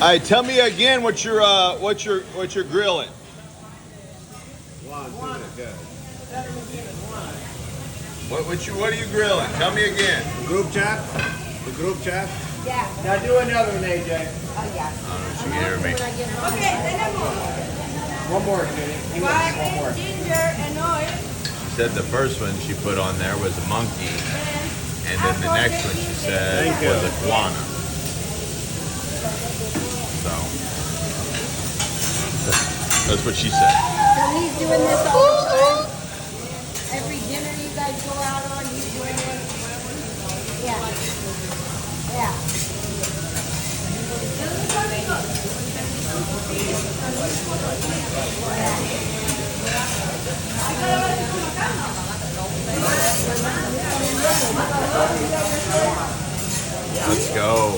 All right, tell me again what you're grilling. What are you grilling? Tell me again. Group chat. The group chat. Yeah. Now do another one, AJ. Oh, yeah. I don't know what you can hear me. Okay, tenemos One more, Judy. One more. ginger and oil. She said the first one she put on there was a monkey, and then the next one she said Thank you. was iguana. So that's what she said. So he's doing this all the time? Every dinner you guys go out on, he's doing this? Yeah. Yeah. Let's go.